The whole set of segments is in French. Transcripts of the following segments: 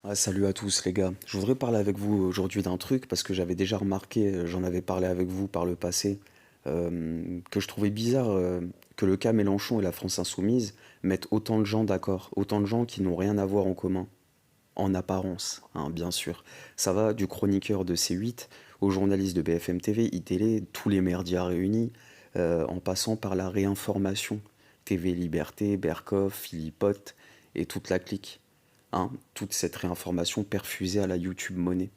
Ah, salut à tous les gars. Je voudrais parler avec vous aujourd'hui d'un truc parce que j'avais déjà remarqué, j'en avais parlé avec vous par le passé, que je trouvais bizarre que le cas Mélenchon et la France Insoumise mettent autant de gens d'accord, autant de gens qui n'ont rien à voir en commun, en apparence, hein, bien sûr. Ça va du chroniqueur de C8 au journaliste de BFM TV, iTélé, tous les merdias réunis, en passant par la réinformation, TV Liberté, Berkoff, Philippote et toute la clique, hein, toute cette réinformation perfusée à la YouTube Monnaie,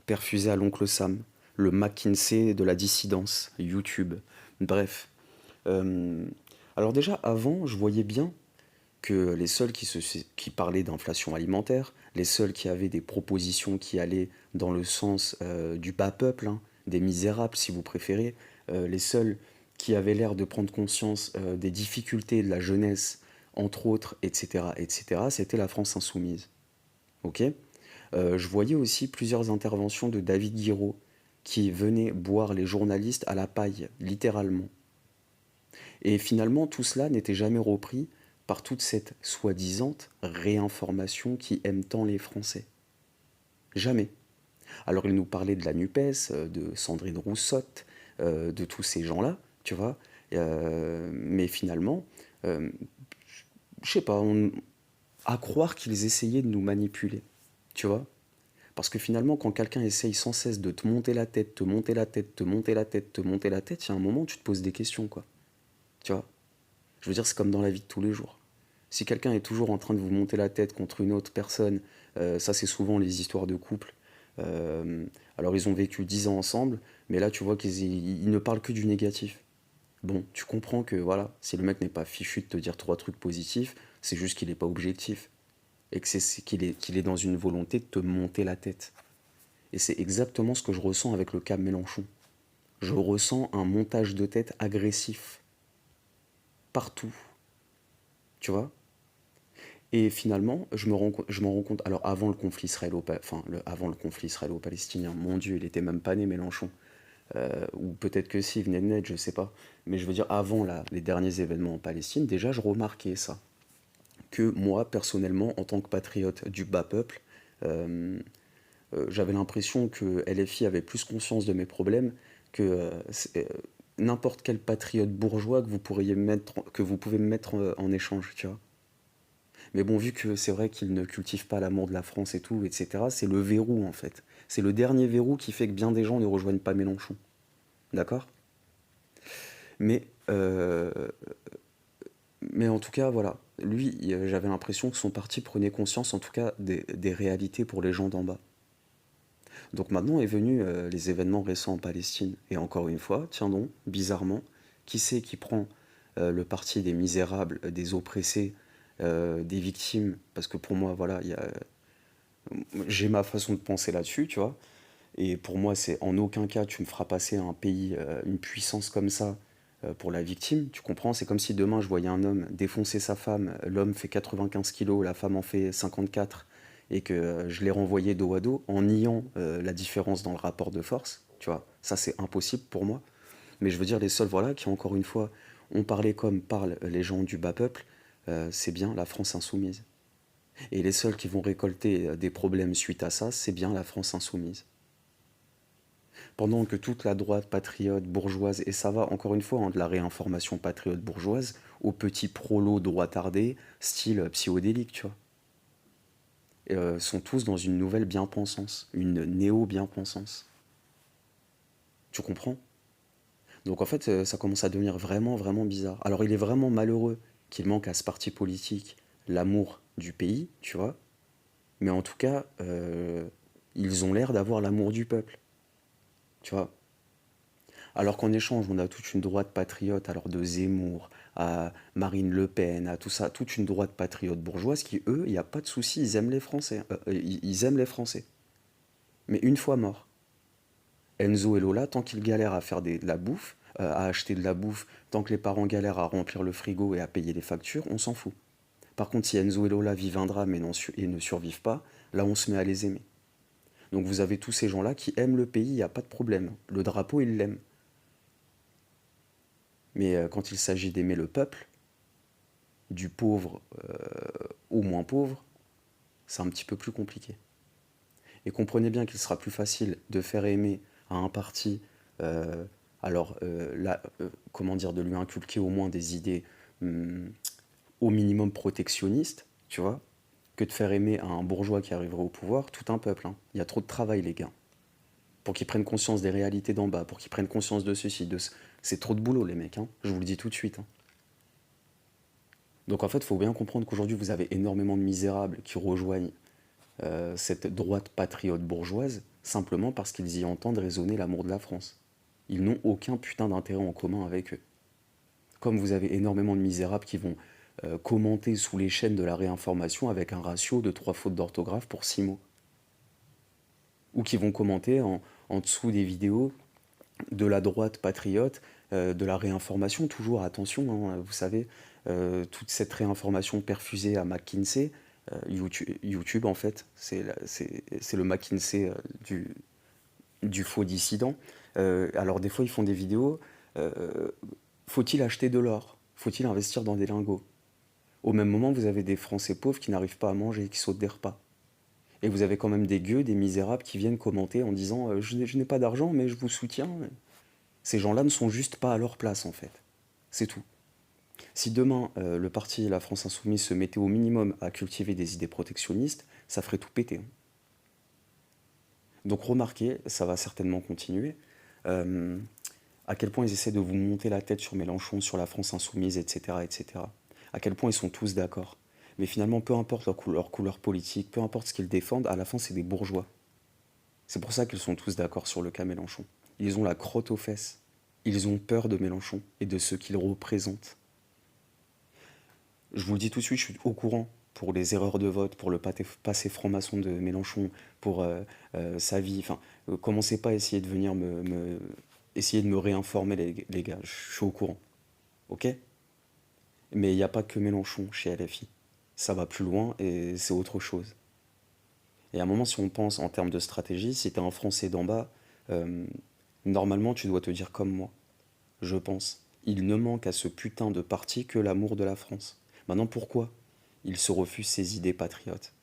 perfusée à l'oncle Sam, le McKinsey de la dissidence, YouTube. Bref. Euh, alors déjà, avant, je voyais bien que les seuls qui parlaient d'inflation alimentaire, les seuls qui avaient des propositions qui allaient dans le sens du bas peuple, hein, des misérables si vous préférez, les seuls qui avaient l'air de prendre conscience des difficultés de la jeunesse, entre autres, etc., etc., c'était la France insoumise. Ok. Je voyais aussi plusieurs interventions de David Guiraud qui venait boire les journalistes à la paille, littéralement. Et finalement, tout cela n'était jamais repris par toute cette soi-disant réinformation qui aime tant les Français. Jamais. Alors il nous parlait de la NUPES, de Sandrine Rousseau, de tous ces gens-là, tu vois. Mais finalement, euh, je sais pas, à croire qu'ils essayaient de nous manipuler, tu vois. Parce que finalement, quand quelqu'un essaye sans cesse de te monter la tête, te monter la tête, te monter la tête, te monter la tête, il y a un moment où tu te poses des questions, quoi. Tu vois. Je veux dire, c'est comme dans la vie de tous les jours. Si quelqu'un est toujours en train de vous monter la tête contre une autre personne, ça c'est souvent les histoires de couple. Euh, alors ils ont vécu 10 ans ensemble, mais là tu vois qu'ils ne parlent que du négatif. Bon, tu comprends que voilà, si le mec n'est pas fichu de te dire trois trucs positifs, c'est juste qu'il n'est pas objectif. Et que qu'il est dans une volonté de te monter la tête. Et c'est exactement ce que je ressens avec le cas Mélenchon. Je ressens un montage de tête agressif partout, tu vois. Et finalement, je m'en rends compte. Alors avant le conflit avant le conflit israélo-palestinien, mon Dieu, il était même pas né Mélenchon. Ou peut-être que si, il venait de naître, je sais pas. Mais je veux dire, avant là, les derniers événements en Palestine, déjà je remarquais ça. Que moi, personnellement, en tant que patriote du bas peuple, euh, j'avais l'impression que LFI avait plus conscience de mes problèmes que n'importe quel patriote bourgeois que vous pouvez me mettre en échange, tu vois. Mais bon, vu que c'est vrai qu'il ne cultive pas l'amour de la France et tout, etc., c'est le verrou en fait. C'est le dernier verrou qui fait que bien des gens ne rejoignent pas Mélenchon. D'accord. mais, euh, mais en tout cas, voilà. Lui, j'avais l'impression que son parti prenait conscience en tout cas des réalités pour les gens d'en bas. Donc maintenant est venu les événements récents en Palestine. Et encore une fois, tiens donc, bizarrement, qui c'est qui prend le parti des misérables, des oppressés, des victimes? Parce que pour moi, voilà, j'ai ma façon de penser là-dessus, tu vois. Et pour moi, c'est en aucun cas tu me feras passer un pays, une puissance comme ça pour la victime. Tu comprends? C'est comme si demain je voyais un homme défoncer sa femme, l'homme fait 95 kilos, la femme en fait 54, et que je l'ai renvoyé dos à dos en niant la différence dans le rapport de force. Tu vois, ça c'est impossible pour moi. Mais je veux dire, les seuls, voilà, qui encore une fois ont parlé comme parlent les gens du bas peuple, c'est bien la France insoumise. Et les seuls qui vont récolter des problèmes suite à ça, c'est bien la France insoumise. Pendant que toute la droite patriote bourgeoise, et ça va encore une fois, hein, de la réinformation patriote bourgeoise au petit prolo droitardé, style psychodélique, tu vois, sont tous dans une nouvelle bien-pensance, une néo-bien-pensance. Tu comprends? Donc en fait, ça commence à devenir vraiment, vraiment bizarre. Alors il est vraiment malheureux qu'il manque à ce parti politique l'amour du pays, tu vois, mais en tout cas, ils ont l'air d'avoir l'amour du peuple, tu vois. Alors qu'en échange, on a toute une droite patriote, alors de Zemmour à Marine Le Pen, à tout ça, toute une droite patriote bourgeoise qui, eux, il n'y a pas de souci, ils aiment les Français. Ils aiment les Français. Mais une fois morts, Enzo et Lola, tant qu'ils galèrent à faire de la bouffe, à acheter de la bouffe, tant que les parents galèrent à remplir le frigo et à payer les factures, on s'en fout. Par contre, si Enzo et Lola vivent un drame et ne survivent pas, là on se met à les aimer. Donc vous avez tous ces gens-là qui aiment le pays, il n'y a pas de problème. Le drapeau, ils l'aiment. Mais quand il s'agit d'aimer le peuple, du pauvre au moins pauvre, c'est un petit peu plus compliqué. Et comprenez bien qu'il sera plus facile de faire aimer à un parti, euh, comment dire, de lui inculquer au moins des idées hum, au minimum protectionnistes, tu vois, que de faire aimer à un bourgeois qui arriverait au pouvoir tout un peuple, hein. Il y a trop de travail, les gars. Pour qu'ils prennent conscience des réalités d'en bas, pour qu'ils prennent conscience de ceci, c'est trop de boulot, les mecs, hein. Je vous le dis tout de suite, hein. Donc en fait, il faut bien comprendre qu'aujourd'hui, vous avez énormément de misérables qui rejoignent cette droite patriote bourgeoise simplement parce qu'ils y entendent résonner l'amour de la France. Ils n'ont aucun putain d'intérêt en commun avec eux. Comme vous avez énormément de misérables qui vont commenter sous les chaînes de la réinformation avec un ratio de 3 fautes d'orthographe pour 6 mots. Ou qui vont commenter en dessous des vidéos de la droite patriote, de la réinformation, toujours attention, hein, vous savez, toute cette réinformation perfusée à McKinsey, YouTube en fait, c'est le McKinsey du faux dissident. Alors des fois ils font des vidéos, euh, faut-il acheter de l'or? Faut-il investir dans des lingots? Au même moment, vous avez des Français pauvres qui n'arrivent pas à manger, qui sautent des repas. Et vous avez quand même des gueux, des misérables qui viennent commenter en disant je n'ai pas d'argent, mais je vous soutiens. Ces gens-là ne sont juste pas à leur place, en fait. C'est tout. Si demain, le parti La France Insoumise se mettait au minimum à cultiver des idées protectionnistes, ça ferait tout péter, hein. Donc remarquez, ça va certainement continuer, euh, à quel point ils essaient de vous monter la tête sur Mélenchon, sur la France Insoumise, etc., etc. À quel point ils sont tous d'accord. Mais finalement, peu importe leur couleur politique, peu importe ce qu'ils défendent, à la fin, c'est des bourgeois. C'est pour ça qu'ils sont tous d'accord sur le cas Mélenchon. Ils ont la crotte aux fesses. Ils ont peur de Mélenchon et de ce qu'il représente. Je vous le dis tout de suite, je suis au courant pour les erreurs de vote, pour le passé franc-maçon de Mélenchon, pour sa vie. Enfin, commencez pas à essayer de venir essayer de me réinformer, les gars. Je suis au courant. Ok? Mais il n'y a pas que Mélenchon chez LFI. Ça va plus loin et c'est autre chose. Et à un moment, si on pense en termes de stratégie, si t'es un Français d'en bas, euh, normalement, tu dois te dire comme moi. Je pense. Il ne manque à ce putain de parti que l'amour de la France. Maintenant, pourquoi il se refuse ces idées patriotes?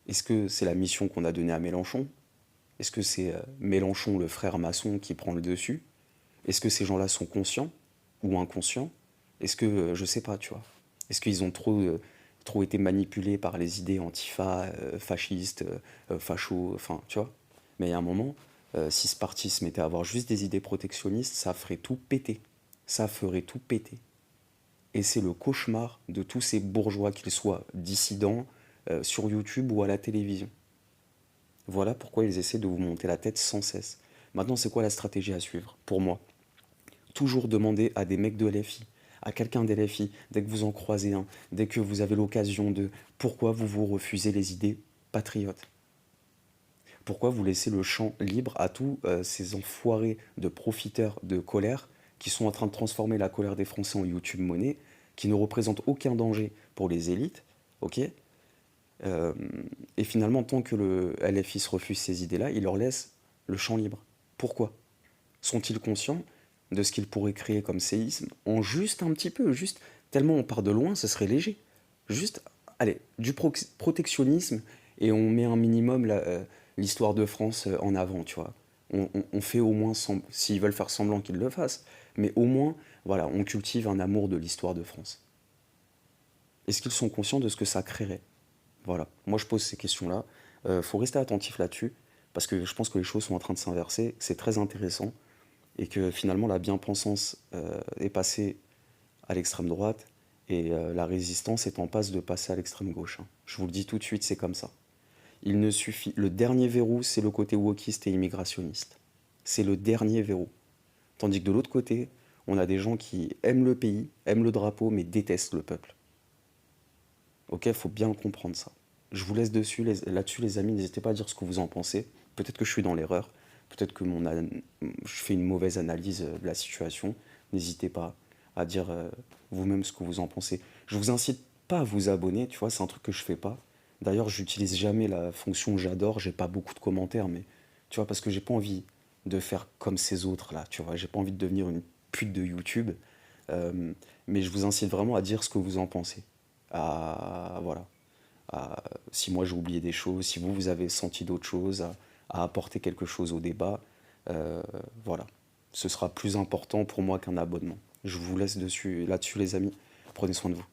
Est-ce que c'est la mission qu'on a donnée à Mélenchon? Est-ce que c'est Mélenchon, le frère maçon, qui prend le dessus? Est-ce que ces gens-là sont conscients ou inconscients? Est-ce que, je sais pas, tu vois. Est-ce qu'ils ont trop été manipulés par les idées antifa, fascistes, fachos, enfin, tu vois. Mais il y a un moment, si ce parti se mettait à avoir juste des idées protectionnistes, ça ferait tout péter. Ça ferait tout péter. Et c'est le cauchemar de tous ces bourgeois, qu'ils soient dissidents, sur YouTube ou à la télévision. Voilà pourquoi ils essaient de vous monter la tête sans cesse. Maintenant, c'est quoi la stratégie à suivre pour moi? Toujours demander à des mecs de LFI, à quelqu'un d'LFI, dès que vous en croisez un, dès que vous avez l'occasion de pourquoi vous vous refusez les idées patriotes? Pourquoi vous laissez le champ libre à tous ces enfoirés de profiteurs de colère qui sont en train de transformer la colère des Français en YouTube monnaie, qui ne représentent aucun danger pour les élites, ok? Euh, et finalement, tant que le LFI se refuse ces idées-là, il leur laisse le champ libre. Pourquoi? Sont-ils conscients de ce qu'ils pourraient créer comme séisme en juste un petit peu, juste tellement on part de loin, ce serait léger. Juste, allez, du protectionnisme et on met un minimum l'histoire de France en avant, tu vois. On fait au moins, s'ils veulent faire semblant qu'ils le fassent, mais au moins, voilà, on cultive un amour de l'histoire de France. Est-ce qu'ils sont conscients de ce que ça créerait? Voilà, moi je pose ces questions-là. Faut rester attentif là-dessus, parce que je pense que les choses sont en train de s'inverser, c'est très intéressant, et que finalement la bien-pensance est passée à l'extrême droite, et la résistance est en passe de passer à l'extrême gauche, hein. Je vous le dis tout de suite, c'est comme ça. Il ne suffit. Le dernier verrou, c'est le côté wokiste et immigrationniste. C'est le dernier verrou. Tandis que de l'autre côté, on a des gens qui aiment le pays, aiment le drapeau, mais détestent le peuple. Ok, faut bien comprendre ça. Je vous laisse là-dessus, les amis. N'hésitez pas à dire ce que vous en pensez. Peut-être que je suis dans l'erreur. Peut-être que je fais une mauvaise analyse de la situation. N'hésitez pas à dire vous-même ce que vous en pensez. Je vous incite pas à vous abonner, tu vois, c'est un truc que je fais pas. D'ailleurs, j'utilise jamais la fonction j'adore. J'ai pas beaucoup de commentaires, mais tu vois, parce que j'ai pas envie de faire comme ces autres là. Tu vois, j'ai pas envie de devenir une pute de YouTube. Euh, mais je vous incite vraiment à dire ce que vous en pensez. Voilà, si moi j'ai oublié des choses, si vous, vous avez senti d'autres choses, à apporter quelque chose au débat, euh, voilà. Ce sera plus important pour moi qu'un abonnement. Je vous laisse là-dessus, les amis. Prenez soin de vous.